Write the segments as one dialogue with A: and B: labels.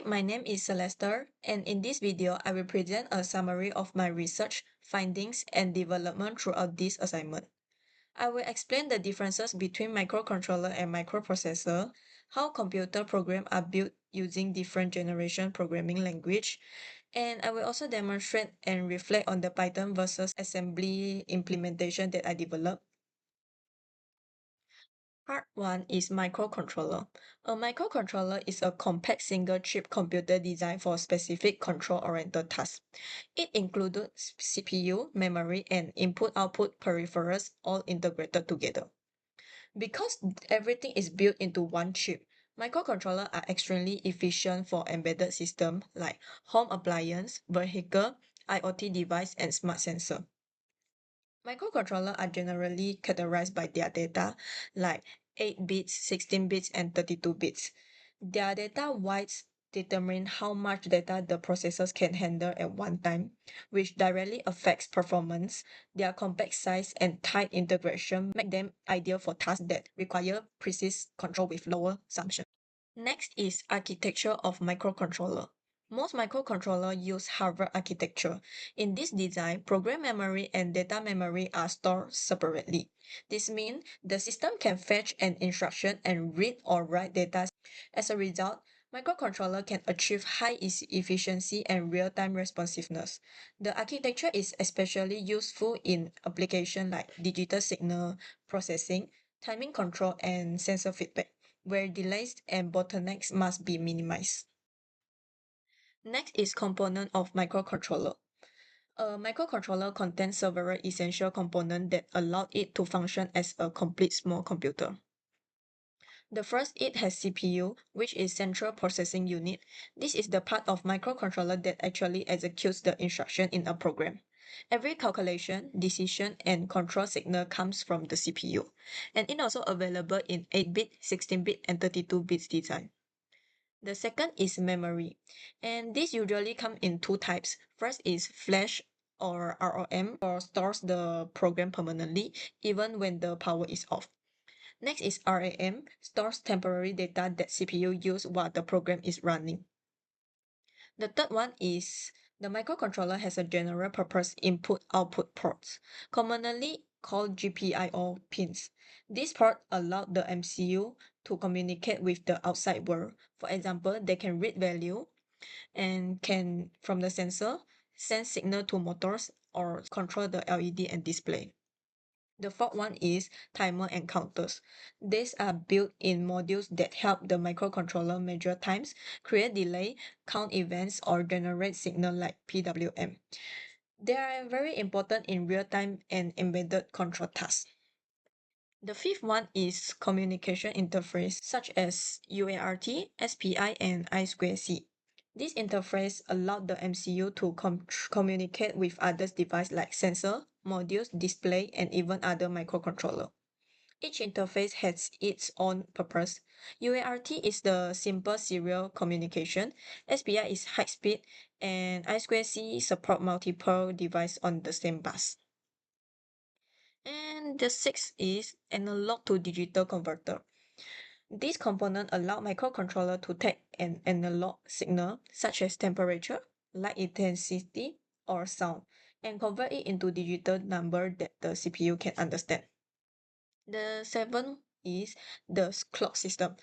A: Hi, my name is Celeste, and in this video, I will present a summary of my research, findings, and development throughout this assignment. I will explain the differences between microcontroller and microprocessor, how computer programs are built using different generation programming language, and I will also demonstrate and reflect on the Python versus assembly implementation that I developed. Part 1 is microcontroller. A microcontroller is a compact single-chip computer designed for specific control-oriented tasks. It includes CPU, memory, and input-output peripherals all integrated together. Because everything is built into one chip, microcontrollers are extremely efficient for embedded systems like home appliance, vehicle, IoT device, and smart sensor. Microcontrollers are generally categorized by their data, like 8 bits, 16 bits, and 32 bits. Their data weights determine how much data the processors can handle at one time, which directly affects performance. Their compact size and tight integration make them ideal for tasks that require precise control with lower consumption. Next is architecture of microcontroller. Most microcontrollers use Harvard architecture. In this design, program memory and data memory are stored separately. This means the system can fetch an instruction and read or write data. As a result, microcontroller can achieve high efficiency and real-time responsiveness. The architecture is especially useful in applications like digital signal processing, timing control, and sensor feedback, where delays and bottlenecks must be minimized. Next is component of microcontroller. A microcontroller contains several essential components that allow it to function as a complete small computer. The first, it has CPU, which is central processing unit. This is the part of microcontroller that actually executes the instruction in a program. Every calculation, decision, and control signal comes from the CPU, and it also available in 8-bit, 16-bit, and 32-bit design. The second is memory, and this usually come in two types. First is flash or ROM, or stores the program permanently even when the power is off. Next is RAM, stores temporary data that CPU use while the program is running. The third one is the microcontroller has a general purpose input-output ports, commonly called GPIO pins. These ports allow the MCU to communicate with the outside world. For example, they can read value and can, from the sensor, send signal to motors or control the LED and display. The fourth one is timer and counters. These are built-in modules that help the microcontroller measure times, create delay, count events, or generate signal like PWM. They are very important in real-time and embedded control tasks. The fifth one is communication interface such as UART, SPI, and I2C. This interface allows the MCU to communicate with other devices like sensor, modules, display, and even other microcontroller. Each interface has its own purpose. UART is the simple serial communication, SPI is high speed, and I2C support multiple devices on the same bus. And the sixth is analog to digital converter. This component allows microcontroller to take an analog signal such as temperature, light intensity, or sound, and convert it into digital number that the CPU can understand. The seventh is the clock system.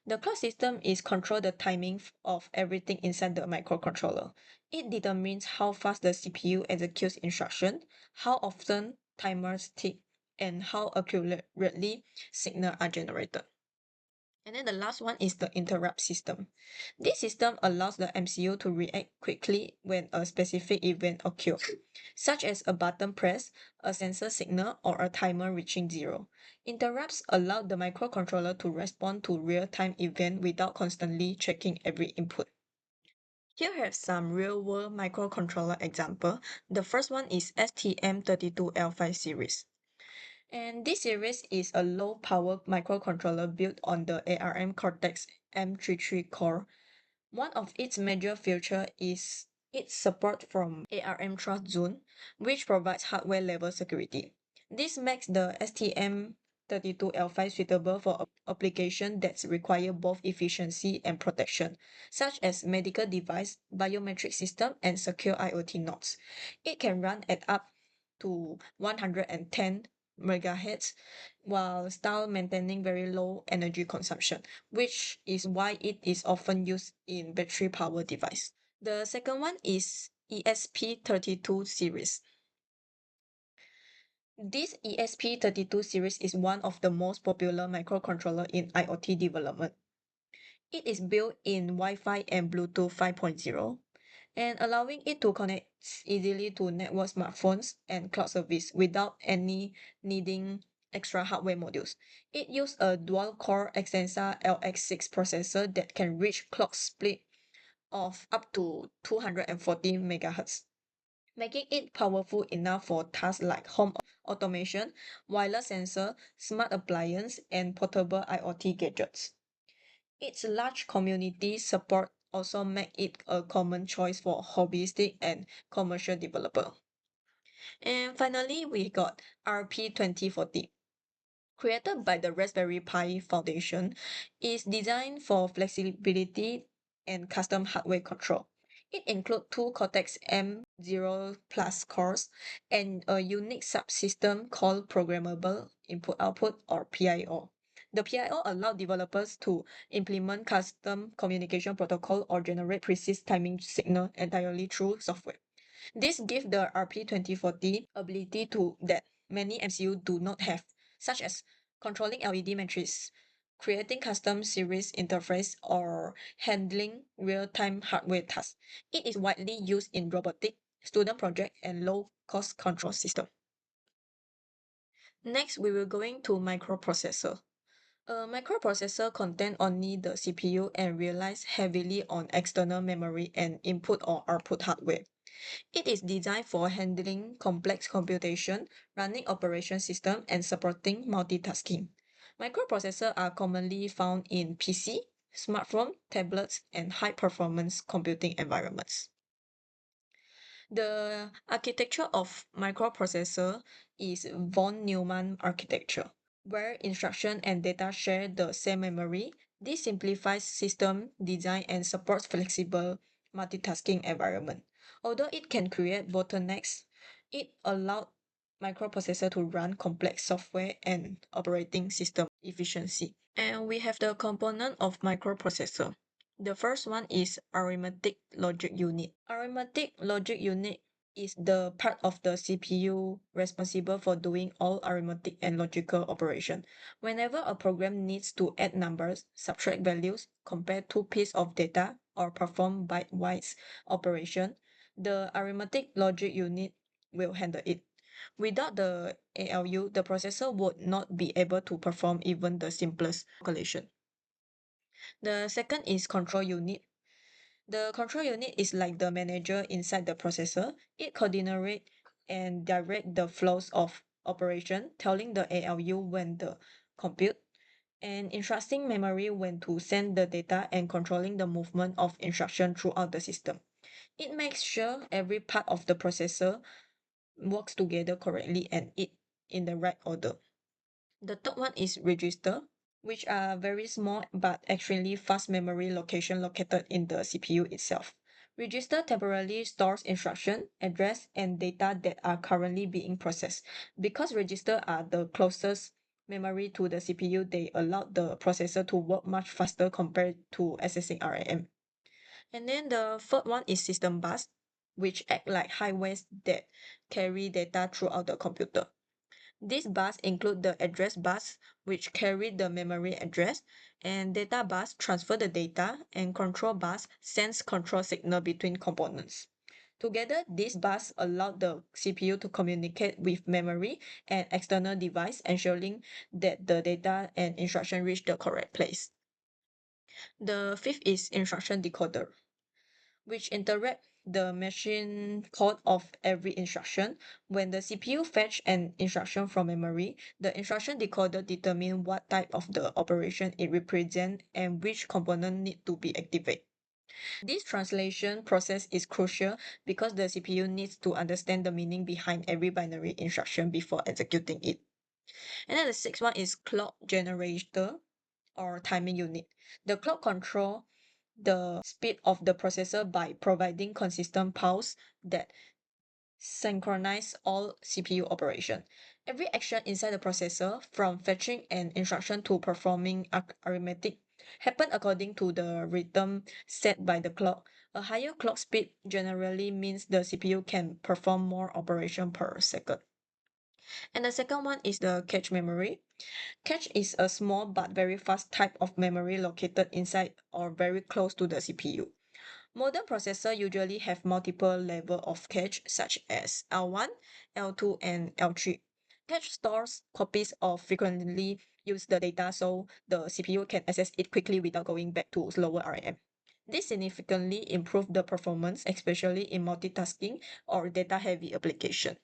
A: The clock system is control the timing of everything inside the microcontroller. It determines how fast the CPU executes instruction, how often timers tick, and how accurately signals are generated. And then the last one is the interrupt system. This system allows the MCU to react quickly when a specific event occurs, such as a button press, a sensor signal, or a timer reaching zero. Interrupts allow the microcontroller to respond to real-time event without constantly checking every input. Here we have some real-world microcontroller example. The first one is STM32L5 series. And this series is a low-power microcontroller built on the ARM Cortex M33 core. One of its major features is its support from ARM Trust Zone, which provides hardware-level security. This makes the RS-32L5 suitable for application that require both efficiency and protection, such as medical device, biometric system, and secure IoT nodes. It can run at up to 110 megahertz while still maintaining very low energy consumption, which is why it is often used in battery power device. The second one is ESP32 series. This ESP32 series is one of the most popular microcontroller in IoT development. It is built in Wi-Fi and Bluetooth 5.0 and allowing it to connect easily to network smartphones and cloud service without any needing extra hardware modules. It uses a dual-core Extensa LX6 processor that can reach clock speed of up to 240 MHz, making it powerful enough for tasks like home automation, wireless sensor, smart appliance, and portable IoT gadgets. Its large community support also make it a common choice for hobbyistic and commercial developer. And finally, we got RP2040. Created by the Raspberry Pi Foundation, is designed for flexibility and custom hardware control. It includes two Cortex M0 Plus cores and a unique subsystem called Programmable Input-Output or PIO. The PIO allows developers to implement custom communication protocol or generate precise timing signal entirely through software. This gives the RP2040 ability to that many MCU do not have, such as controlling LED matrices, creating custom series interface, or handling real-time hardware tasks. It is widely used in robotic, student project, and low-cost control system. Next, we will going to microprocessor. A microprocessor contain only the CPU and relies heavily on external memory and input or output hardware. It is designed for handling complex computation, running operation system, and supporting multitasking. Microprocessors are commonly found in PC, smartphone, tablets, and high-performance computing environments. The architecture of microprocessor is von Neumann architecture, where instruction and data share the same memory. This simplifies system design and supports flexible multitasking environment. Although it can create bottlenecks, it allows microprocessor to run complex software and operating system efficiency. And we have the component of microprocessor. The first one is arithmetic logic unit. Arithmetic logic unit is the part of the CPU responsible for doing all arithmetic and logical operation. Whenever a program needs to add numbers, subtract values, compare two pieces of data, or perform bitewise operation, the arithmetic logic unit will handle it. Without the ALU, the processor would not be able to perform even the simplest calculation. The second is control unit. The control unit is like the manager inside the processor. It coordinates and direct the flows of operation, telling the ALU when to compute and instructing memory when to send the data and controlling the movement of instruction throughout the system. It makes sure every part of the processor works together correctly and it in the right order. The third one is register, which are very small but extremely fast memory location located in the CPU itself. Register temporarily stores instruction, address, and data that are currently being processed. Because registers are the closest memory to the CPU, they allow the processor to work much faster compared to accessing RAM. And then the third one is system bus, which act like highways that carry data throughout the computer. This bus include the address bus, which carry the memory address, and data bus transfer the data, and control bus sends control signal between components. Together, this bus allow the CPU to communicate with memory and external device, ensuring that the data and instruction reach the correct place. The fifth is instruction decoder, which interrupt the machine code of every instruction. When the CPU fetch an instruction from memory, the instruction decoder determine what type of the operation it represents and which component need to be activated. This translation process is crucial because the CPU needs to understand the meaning behind every binary instruction before executing it. And then the sixth one is clock generator or timing unit. The clock control the speed of the processor by providing consistent pulse that synchronize all CPU operation. Every action inside the processor, from fetching an instruction to performing arithmetic, happen according to the rhythm set by the clock. A higher clock speed generally means the CPU can perform more operation per second. And the second one is the cache memory. Cache is a small but very fast type of memory located inside or very close to the CPU. Modern processors usually have multiple levels of cache such as L1, L2, and L3. Cache stores copies of frequently used the data so the CPU can access it quickly without going back to slower RAM. This significantly improves the performance, especially in multitasking or data-heavy application.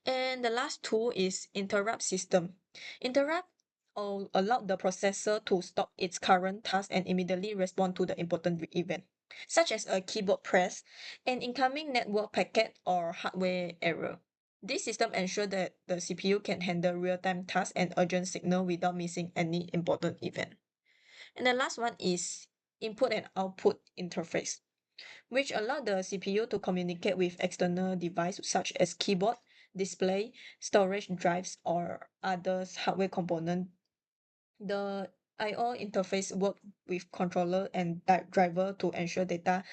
A: And the last tool is interrupt system. Interrupt allow the processor to stop its current task and immediately respond to the important event, such as a keyboard press, an incoming network packet, or hardware error. This system ensures that the CPU can handle real-time tasks and urgent signal without missing any important event. And the last one is input and output interface, which allow the CPU to communicate with external devices such as keyboard, display, storage drives, or other hardware component. The I/O interface work with controller and driver to ensure data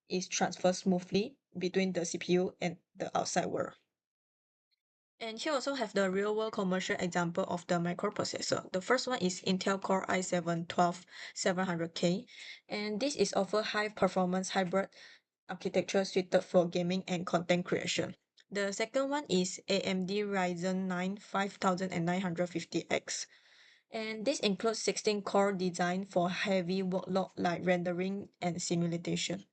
A: is transferred smoothly between the CPU and the outside world. And here also have the real world commercial example of the microprocessor. The first one is Intel Core i7-12700K, and this is offer high performance hybrid architecture suited for gaming and content creation. The second one is AMD Ryzen 9 5950X. And this includes 16 core design for heavy workload like rendering and simulation.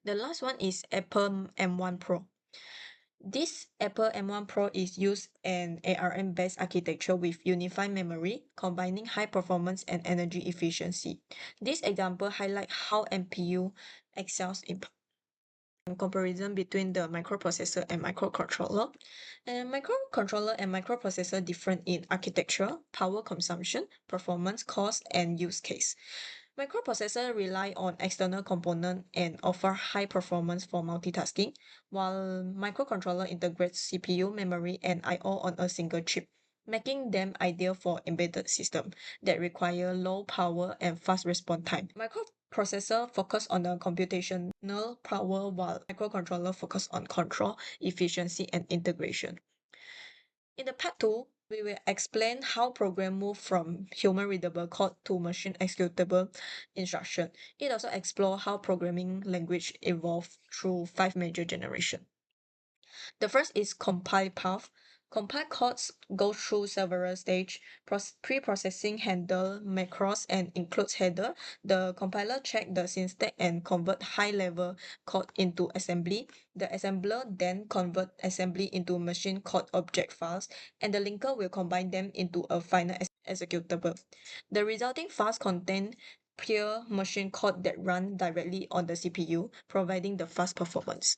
A: The last one is Apple M1 Pro. This Apple M1 Pro is used an ARM-based architecture with unified memory, combining high performance and energy efficiency. This example highlight how NPU excels in comparison between the microprocessor and microcontroller. And microcontroller and microprocessor different in architecture, power consumption, performance, cost, and use case. Microprocessor rely on external component and offer high performance for multitasking, while microcontroller integrates CPU, memory, and I/O on a single chip, making them ideal for embedded system that require low power and fast response time. Microprocessor focus on the computational power while microcontroller focus on control, efficiency, and integration. In the part 2, we will explain how program move from human readable code to machine executable instruction. It also explore how programming language evolved through 5 major generations. The first is compile path. Compile codes go through several stages. Pre-processing handle macros and includes header. The compiler check the syntax and convert high-level code into assembly. The assembler then convert assembly into machine code object files, and the linker will combine them into a final executable. The resulting files contain pure machine code that run directly on the CPU, providing the fast performance.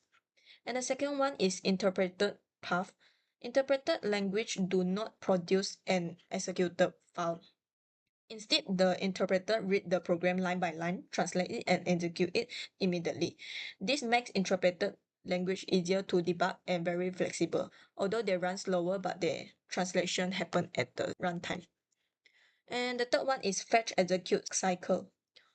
A: And the second one is interpreted path. Interpreted language do not produce an executed file. Instead, the interpreter read the program line by line, translate it, and execute it immediately. This makes interpreted language easier to debug and very flexible, although they run slower, but their translation happen at the runtime. And the third one is fetch execute cycle.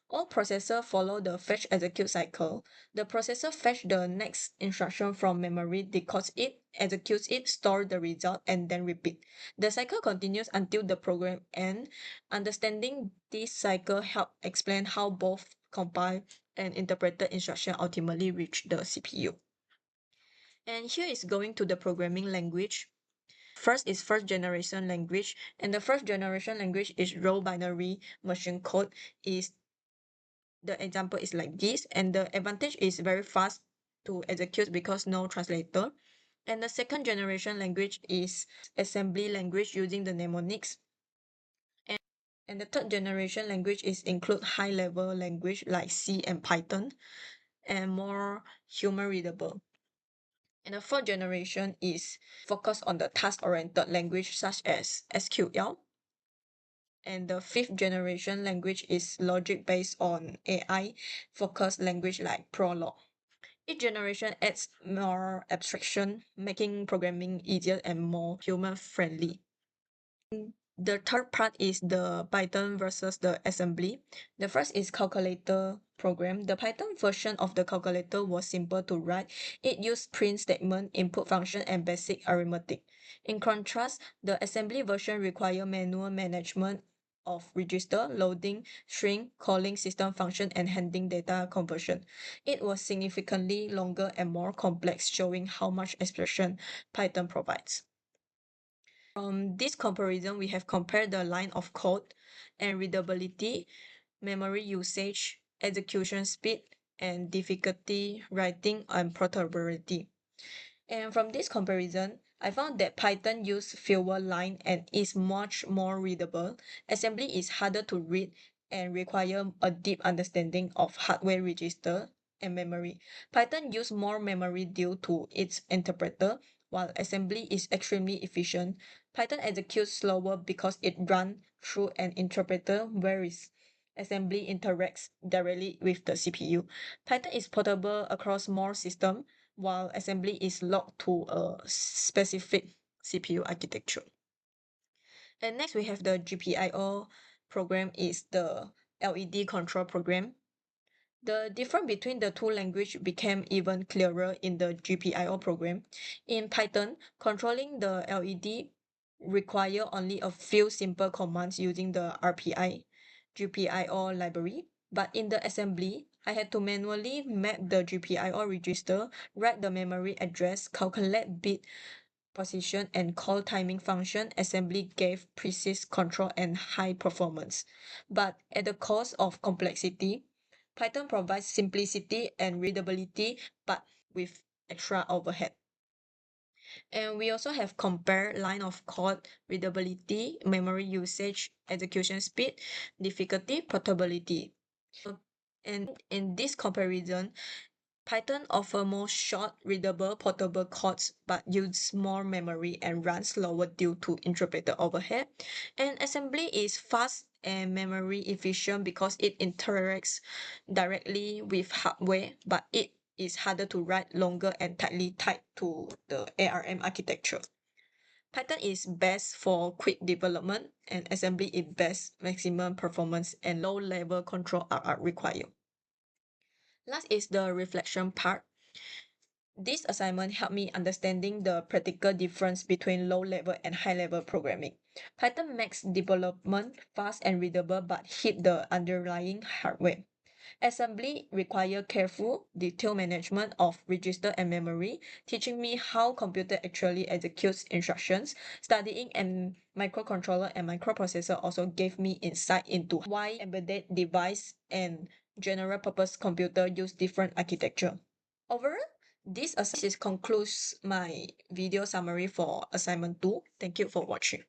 A: All processors follow the fetch execute cycle. The processor fetch the next instruction from memory, decodes it, executes it, store the result, and then repeat. The cycle continues until the program ends. Understanding this cycle help explain how both compiled and interpreted instruction ultimately reach the CPU. And here is going to the programming language. First is first generation language, and the first generation language is row binary machine code. Is the example is like this, and the advantage is very fast to execute because no translator. And the second generation language is assembly language using the mnemonics. And the third generation language is include high level language like C and Python and more human readable. And the fourth generation is focused on the task-oriented language such as SQL. And the fifth generation language is logic based on AI focused language like Prolog. Each generation adds more abstraction, making programming easier and more human friendly. The third part is the Python versus the assembly. The first is calculator program. The Python version of the calculator was simple to write. It used print statement, input function, and basic arithmetic. In contrast, the assembly version require manual management of register, loading, string, calling system function, and handling data conversion. It was significantly longer and more complex, showing how much abstraction Python provides. From this comparison, we have compared the line of code and readability, memory usage, execution speed, and difficulty, writing, and portability. And from this comparison, I found that Python uses fewer lines and is much more readable. Assembly is harder to read and require a deep understanding of hardware register and memory. Python uses more memory due to its interpreter, while assembly is extremely efficient. Python executes slower because it runs through an interpreter, whereas assembly interacts directly with the CPU. Python is portable across more systems, while assembly is locked to a specific CPU architecture. And next we have the GPIO program is the LED control program. The difference between the two languages became even clearer in the GPIO program. In Python, controlling the LED require only a few simple commands using the RPI GPIO library. But in the assembly, I had to manually map the GPIO register, write the memory address, calculate bit position, and call timing function. Assembly gave precise control and high performance. But at the cost of complexity, Python provides simplicity and readability, but with extra overhead. And we also have compared line of code, readability, memory usage, execution speed, difficulty, portability. And in this comparison, Python offers more short, readable, portable codes but uses more memory and runs slower due to interpreter overhead. And assembly is fast and memory efficient because it interacts directly with hardware, but it is harder to write, longer, and tightly tied to the ARM architecture. Python is best for quick development, and assembly is best maximum performance and low-level control are required. Last is the reflection part. This assignment helped me understanding the practical difference between low-level and high-level programming. Python makes development fast and readable but hit the underlying hardware. Assembly require careful, detailed management of register and memory, teaching me how computer actually executes instructions. Studying and microcontroller and microprocessor also gave me insight into why embedded device and general purpose computer use different architecture. Overall, this concludes my video summary for assignment 2. Thank you for watching.